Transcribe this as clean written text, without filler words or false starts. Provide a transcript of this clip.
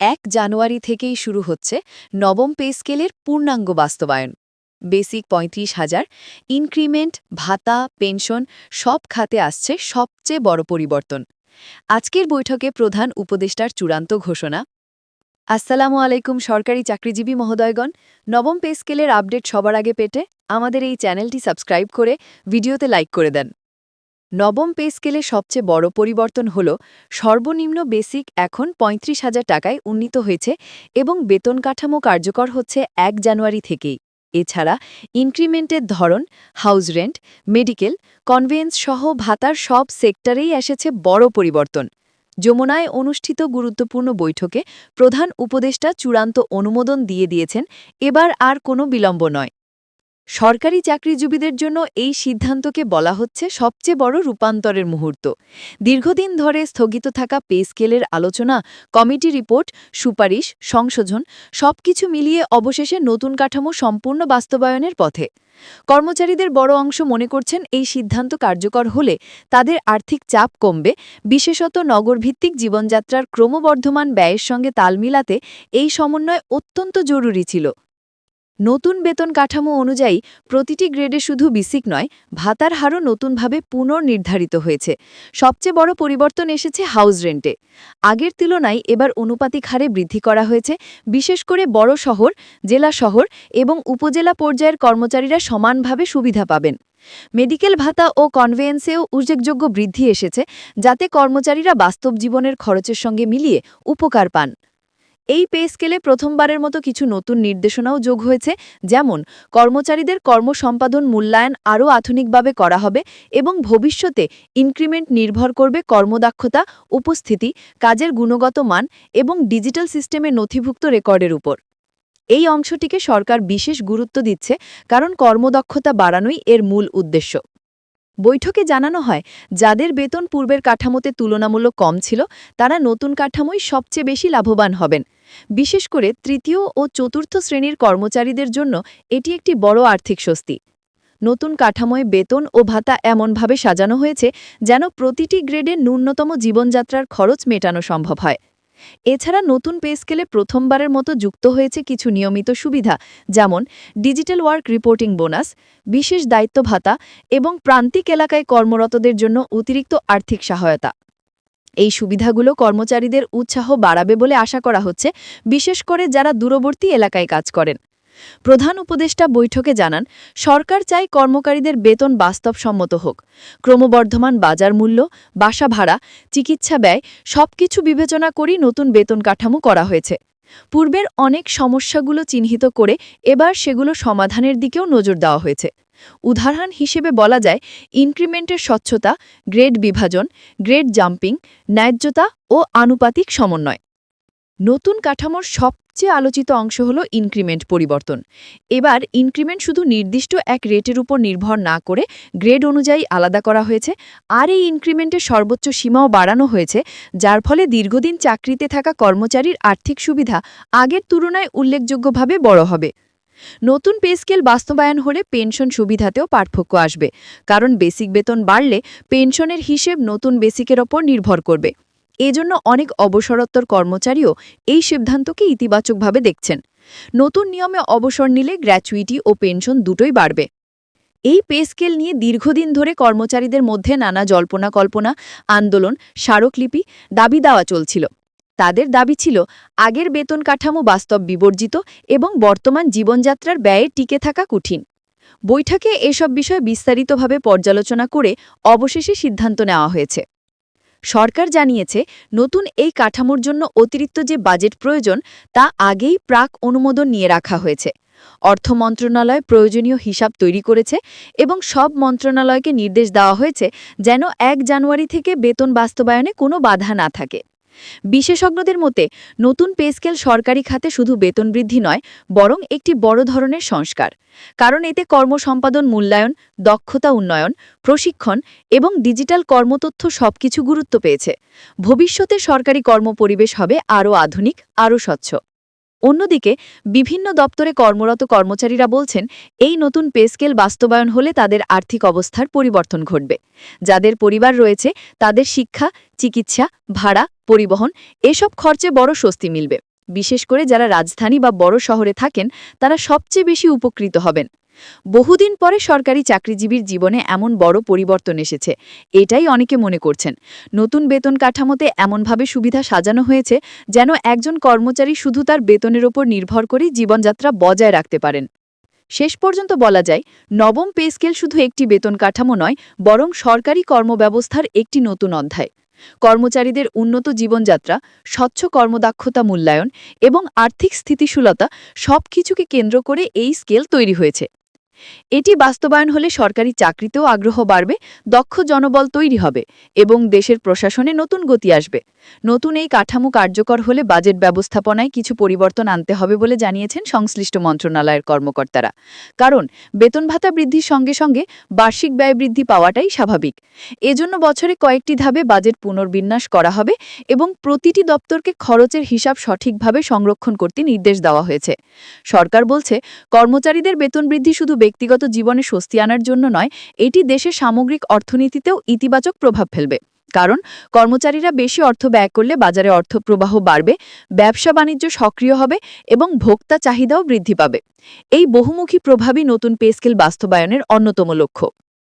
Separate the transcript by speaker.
Speaker 1: ১ জানুয়ারি থেকেই শুরু হচ্ছে নবম পে স্কেলের পূর্ণাঙ্গ বাস্তবায়ন। বেসিক ৩৫,০০০, ইনক্রিমেন্ট, ভাতা, পেনশন সব খাতে আসছে সবচেয়ে বড় পরিবর্তন। আজকের বৈঠকে প্রধান উপদেষ্টার চূড়ান্ত ঘোষণা। আসসালামু আলাইকুম সরকারি চাকরিজীবী মহোদয়গণ, নবম পে স্কেলের আপডেট সবার আগে পেতে আমাদের এই চ্যানেলটি সাবস্ক্রাইব করে ভিডিওতে লাইক করে দেন। নবম পে স্কেলে সবচেয়ে বড় পরিবর্তন হল সর্বনিম্ন বেসিক এখন ৩৫,০০০ টাকায় উন্নীত হয়েছে এবং বেতন কাঠামো কার্যকর হচ্ছে ১ জানুয়ারি থেকেই। এছাড়া ইনক্রিমেন্টের ধরন, হাউস রেন্ট, মেডিকেল, কনভেয়েন্স সহ ভাতার সব সেক্টরেই এসেছে বড় পরিবর্তন। যমুনায় অনুষ্ঠিত গুরুত্বপূর্ণ বৈঠকে প্রধান উপদেষ্টা চূড়ান্ত অনুমোদন দিয়ে দিয়েছেন। এবার আর কোনো বিলম্ব নয়। সরকারি চাকরিজীবীদের জন্য এই সিদ্ধান্তকে বলা হচ্ছে সবচেয়ে বড় রূপান্তরের মুহূর্ত। দীর্ঘদিন ধরে স্থগিত থাকা পে স্কেলের আলোচনা, কমিটি রিপোর্ট, সুপারিশ, সংশোধন সবকিছু মিলিয়ে অবশেষে নতুন কাঠামো সম্পূর্ণ বাস্তবায়নের পথে। কর্মচারীদের বড় অংশ মনে করছেন এই সিদ্ধান্ত কার্যকর হলে তাদের আর্থিক চাপ কমবে, বিশেষত নগরভিত্তিক জীবনযাত্রার ক্রমবর্ধমান ব্যয়ের সঙ্গে তাল মিলাতে এই সমন্বয় অত্যন্ত জরুরি ছিল। নতুন বেতন কাঠামো অনুযায়ী প্রতিটি গ্রেডে শুধু বেসিক নয়, ভাতার হারও নতুনভাবে পুনর্নির্ধারিত হয়েছে। সবচেয়ে বড় পরিবর্তন এসেছে হাউস রেন্টে। আগের তুলনায় এবার অনুপাতিক হারে বৃদ্ধি করা হয়েছে। বিশেষ করে বড় শহর, জেলা শহর এবং উপজেলা পর্যায়ের কর্মচারীরা সমানভাবে সুবিধা পাবেন। মেডিকেল ভাতা ও কনভেয়েন্সেও উল্লেখযোগ্য বৃদ্ধি এসেছে, যাতে কর্মচারীরা বাস্তব জীবনের খরচের সঙ্গে মিলিয়ে উপকার পান। এই পে স্কেলে প্রথমবারের মতো কিছু নতুন নির্দেশনাও যোগ হয়েছে, যেমন কর্মচারীদের কর্মসম্পাদন মূল্যায়ন আরও আধুনিকভাবে করা হবে এবং ভবিষ্যতে ইনক্রিমেন্ট নির্ভর করবে কর্মদক্ষতা, উপস্থিতি, কাজের গুণগত মান এবং ডিজিটাল সিস্টেমে নথিভুক্ত রেকর্ডের উপর। এই অংশটিকে সরকার বিশেষ গুরুত্ব দিচ্ছে, কারণ কর্মদক্ষতা বাড়ানোই এর মূল উদ্দেশ্য। বৈঠকে জানানো হয়, যাদের বেতন পূর্বের কাঠামোতে তুলনামূলক কম ছিল তারা নতুন কাঠামোয় সবচেয়ে বেশি লাভবান হবেন। বিশেষ করে তৃতীয় ও চতুর্থ শ্রেণীর কর্মচারীদের জন্য এটি একটি বড় আর্থিক স্বস্তি। নতুন কাঠামোয় বেতন ও ভাতা এমনভাবে সাজানো হয়েছে যেন প্রতিটি গ্রেডে ন্যূনতম জীবনযাত্রার খরচ মেটানো সম্ভব হয়। এছাড়া নতুন পে স্কেলে প্রথমবারের মতো যুক্ত হয়েছে কিছু নিয়মিত সুবিধা, যেমন ডিজিটাল ওয়ার্ক রিপোর্টিং বোনাস, বিশেষ দায়িত্ব ভাতা এবং প্রান্তিক এলাকায় কর্মরতদের জন্য অতিরিক্ত আর্থিক সহায়তা। এই সুবিধাগুলো কর্মচারীদের উৎসাহ বাড়াবে বলে আশা করা হচ্ছে, বিশেষ করে যারা দূরবর্তী এলাকায় কাজ করেন। প্রধান উপদেষ্টা বৈঠকে জানান, সরকার চায় কর্মকারীদের বেতন বাস্তবসম্মত হোক। ক্রমবর্ধমান বাজার মূল্য, বাসা ভাড়া, চিকিৎসা ব্যয় সবকিছু বিবেচনা করেই নতুন বেতন কাঠামো করা হয়েছে। পূর্বের অনেক সমস্যাগুলো চিহ্নিত করে এবার সেগুলো সমাধানের দিকেও নজর দেওয়া হয়েছে। উদাহরণ হিসেবে বলা যায়, ইনক্রিমেন্টের স্বচ্ছতা, গ্রেড বিভাজন, গ্রেড জাম্পিং, ন্যায্যতা ও আনুপাতিক সমন্বয়। নতুন কাঠামোর সবচেয়ে আলোচিত অংশ হল ইনক্রিমেন্ট পরিবর্তন। এবার ইনক্রিমেন্ট শুধু নির্দিষ্ট এক রেটের উপর নির্ভর না করে গ্রেড অনুযায়ী আলাদা করা হয়েছে, আর এই ইনক্রিমেন্টের সর্বোচ্চ সীমাও বাড়ানো হয়েছে, যার ফলে দীর্ঘদিন চাকরিতে থাকা কর্মচারীর আর্থিক সুবিধা আগের তুলনায় উল্লেখযোগ্যভাবে বড় হবে। নতুন পে স্কেল বাস্তবায়ন হলে পেনশন সুবিধাতেও পার্থক্য আসবে, কারণ বেসিক বেতন বাড়লে পেনশনের হিসেব নতুন বেসিকের ওপর নির্ভর করবে। এজন্য অনেক অবসরোত্তর কর্মচারীও এই সিদ্ধান্তকে ইতিবাচকভাবে দেখছেন। নতুন নিয়মে অবসর নিলে গ্র্যাচুইটি ও পেনশন দুটোই বাড়বে। এই পে স্কেল নিয়ে দীর্ঘদিন ধরে কর্মচারীদের মধ্যে নানা জল্পনা কল্পনা, আন্দোলন, স্মারকলিপি, দাবি দেওয়া চলছিল। তাদের দাবি ছিল আগের বেতন কাঠামো বাস্তব বিবর্জিত এবং বর্তমান জীবনযাত্রার ব্যয়ে টিকে থাকা কঠিন। বৈঠকে এসব বিষয় বিস্তারিতভাবে পর্যালোচনা করে অবশেষে সিদ্ধান্ত নেওয়া হয়েছে। সরকার জানিয়েছে, নতুন এই কাঠামোর জন্য অতিরিক্ত যে বাজেট প্রয়োজন তা আগেই প্রাক অনুমোদন নিয়ে রাখা হয়েছে। অর্থ মন্ত্রণালয় প্রয়োজনীয় হিসাব তৈরি করেছে এবং সব মন্ত্রণালয়কে নির্দেশ দেওয়া হয়েছে যেন ১ জানুয়ারি থেকে বেতন বাস্তবায়নে কোনো বাধা না থাকে। বিশেষজ্ঞদের মতে নতুন পে স্কেল সরকারি খাতে শুধু বেতন বৃদ্ধি নয়, বরং একটি বড় ধরনের সংস্কার। কারণ এতে কর্মসম্পাদন মূল্যায়ন, দক্ষতা উন্নয়ন, প্রশিক্ষণ এবং ডিজিটাল কর্মতথ্য সবকিছু গুরুত্ব পেয়েছে। ভবিষ্যতে সরকারি কর্মপরিবেশ হবে আরও আধুনিক, আরও স্বচ্ছ। অন্যদিকে বিভিন্ন দপ্তরে কর্মরত কর্মচারীরা বলছেন, এই নতুন পে স্কেল বাস্তবায়ন হলে তাদের আর্থিক অবস্থার পরিবর্তন ঘটবে। যাদের পরিবার রয়েছে তাদের শিক্ষা, চিকিৎসা, ভাড়া, পরিবহন এসব খরচে বড় স্বস্তি মিলবে। বিশেষ করে যারা রাজধানী বা বড় শহরে থাকেন তারা সবচেয়ে বেশি উপকৃত হবেন। বহুদিন পরে সরকারি চাকরিজীবীর জীবনে এমন বড় পরিবর্তন এসেছে, এটাই অনেকে মনে করছেন। নতুন বেতন কাঠামোতে এমনভাবে সুবিধা সাজানো হয়েছে যেন একজন কর্মচারী শুধু তার বেতনের ওপর নির্ভর করেই জীবনযাত্রা বজায় রাখতে পারেন। শেষ পর্যন্ত বলা যায়, নবম পে স্কেল শুধু একটি বেতন কাঠামো নয়, বরং সরকারি কর্মব্যবস্থার একটি নতুন অধ্যায়। কর্মচারীদের উন্নত জীবনযাত্রা, স্বচ্ছ কর্মদক্ষতা মূল্যায়ন এবং আর্থিক স্থিতিশীলতা সবকিছুকে কেন্দ্র করে এই স্কেল তৈরি হয়েছে। এটি বাস্তবায়ন হলে সরকারি চাকরিতেও আগ্রহ বাড়বে, দক্ষ জনবল তৈরি হবে এবং দেশের প্রশাসনে নতুন গতি আসবে। নতুন এই কাঠামো কার্যকর হলে বাজেট ব্যবস্থাপনায় কিছু পরিবর্তন আনতে হবে বলে জানিয়েছেন সংশ্লিষ্ট মন্ত্রণালয়ের কর্মকর্তারা। কারণ বেতন ভাতা বৃদ্ধির সঙ্গে সঙ্গে বার্ষিক ব্যয় বৃদ্ধি পাওয়াটাই স্বাভাবিক। এজন্য বছরে কয়েকটি ধাপে বাজেট পুনর্বিন্যাস করা হবে এবং প্রতিটি দপ্তরকে খরচের হিসাব সঠিকভাবে সংরক্ষণ করতে নির্দেশ দেওয়া হয়েছে। সরকার বলছে, কর্মচারীদের বেতন বৃদ্ধি শুধু ব্যক্তিগত জীবনে স্বস্তি আনার জন্য নয়, এটি দেশের সামগ্রিক অর্থনীতিতেও ইতিবাচক প্রভাব ফেলবে। কারণ কর্মচারীরা বেশি অর্থ ব্যয় করলে বাজারে অর্থপ্রবাহ বাড়বে, ব্যবসা বাণিজ্য সক্রিয় হবে এবং ভোক্তা চাহিদাও বৃদ্ধি পাবে। এই বহুমুখী প্রভাবই নতুন পে স্কেল বাস্তবায়নের অন্যতম লক্ষ্য।